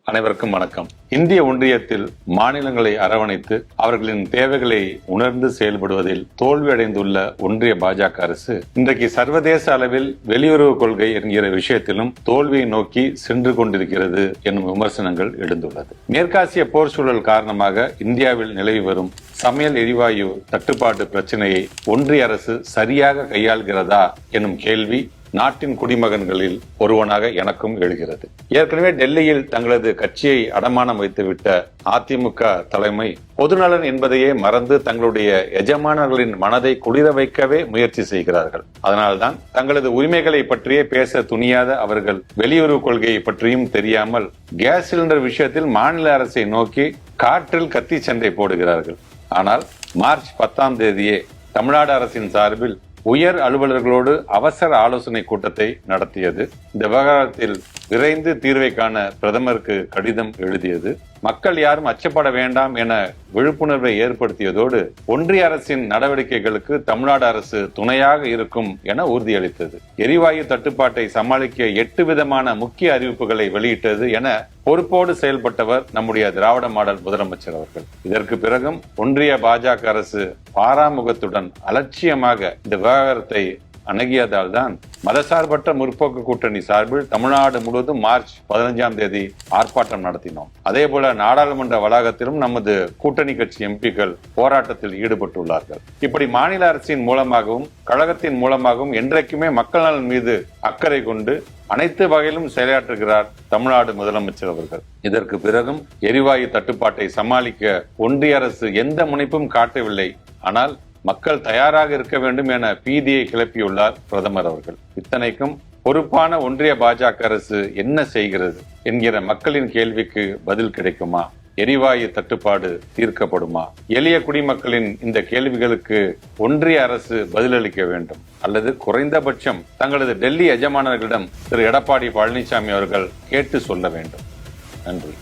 அனைவருக்கும் வணக்கம். இந்திய ஒன்றியத்தில் மாநிலங்களை அரவணைத்து அவர்களின் தேவைகளை உணர்ந்து செயல்படுவதில் தோல்வியடைந்துள்ள ஒன்றிய பாஜக அரசு இன்றைக்கு சர்வதேச அளவில் வெளியுறவு கொள்கை என்கிற விஷயத்திலும் தோல்வியை நோக்கி சென்று கொண்டிருக்கிறது என்னும் விமர்சனங்கள் எழுந்துள்ளது. மேற்காசிய போர் சூழல் காரணமாக இந்தியாவில் நிலவி வரும் சமையல் எரிவாயு தட்டுப்பாட்டு பிரச்சனையை ஒன்றிய அரசு சரியாக கையாள்கிறதா எனும் கேள்வி நாட்டின் குடிமகன்களில் ஒருவனாக எனக்கும் எழுகிறது. ஏற்கனவே டெல்லியில் தங்களது கட்சியை அடமானம் வைத்துவிட்ட அதிமுக தலைமை பொதுநலன் என்பதையே மறந்து தங்களுடைய எஜமானர்களின் மனதை குளிர வைக்கவே முயற்சி செய்கிறார்கள். அதனால்தான் தங்களது உரிமைகளை பற்றியே பேச துணியாத அவர்கள் வெளியுறவு கொள்கையை பற்றியும் தெரியாமல் கேஸ் சிலிண்டர் விஷயத்தில் மாநில அரசை நோக்கி காற்றில் கத்தி சண்டை போடுகிறார்கள். ஆனால் மார்ச் 10ஆம் தேதியே தமிழ்நாடு அரசின் சார்பில் உயர் அலுவலர்களோடு அவசர ஆலோசனை கூட்டத்தை நடத்தியது. இந்த விவகாரத்தில் விரைந்து தீர்வை காண பிரதமருக்கு கடிதம் எழுதியது. மக்கள் யாரும் அச்சப்பட வேண்டாம் என விழிப்புணர்வை ஏற்படுத்தியதோடு ஒன்றிய அரசின் நடவடிக்கைகளுக்கு தமிழ்நாடு அரசு துணையாக இருக்கும் என உறுதியளித்தது. எரிவாயு தட்டுப்பாட்டை சமாளிக்க 8 விதமான முக்கிய அறிவிப்புகளை வெளியிட்டது என பொறுப்போடு செயல்பட்டவர் நம்முடைய திராவிட மாடல் முதலமைச்சர் அவர்கள். இதற்கு பிறகும் ஒன்றிய பாஜக அரசு பாராமுகத்துடன் அலட்சியமாக இந்த விவகாரத்தை அணுகியதால் தான் மதசார்பற்ற முற்போக்கு கூட்டணி சார்பில் தமிழ்நாடு முழுவதும் மார்ச் 15ஆம் தேதி ஆர்ப்பாட்டம் நடத்தினோம். அதே போல நாடாளுமன்ற வளாகத்திலும் நமது கூட்டணி கட்சி எம்பிக்கள் போராட்டத்தில் ஈடுபட்டுள்ளார்கள். இப்படி மாநில அரசின் மூலமாகவும் கழகத்தின் மூலமாகவும் என்றைக்குமே மக்கள் நலன் மீது அக்கறை கொண்டு அனைத்து வகையிலும் செயலாற்றுகிறார் தமிழ்நாடு முதலமைச்சர் அவர்கள். இதற்கு பிறகும் எரிவாயு தட்டுப்பாட்டை சமாளிக்க ஒன்றிய அரசு எந்த முனைப்பும் காட்டவில்லை. ஆனால் மக்கள் தயாராக இருக்க வேண்டும் என பீதியை கிளப்பியுள்ளார் பிரதமர் அவர்கள். இத்தனைக்கும் பொறுப்பான ஒன்றிய பாஜக அரசு என்ன செய்கிறது என்கிற மக்களின் கேள்விக்கு பதில் கிடைக்குமா? எரிவாயு தட்டுப்பாடு தீர்க்கப்படுமா? எளிய குடிமக்களின் இந்த கேள்விகளுக்கு ஒன்றிய அரசு பதிலளிக்க வேண்டும். அல்லது குறைந்தபட்சம் தங்களது டெல்லி எஜமானர்களிடம் திரு எடப்பாடி பழனிசாமி அவர்கள் கேட்டு சொல்ல வேண்டும். நன்றி.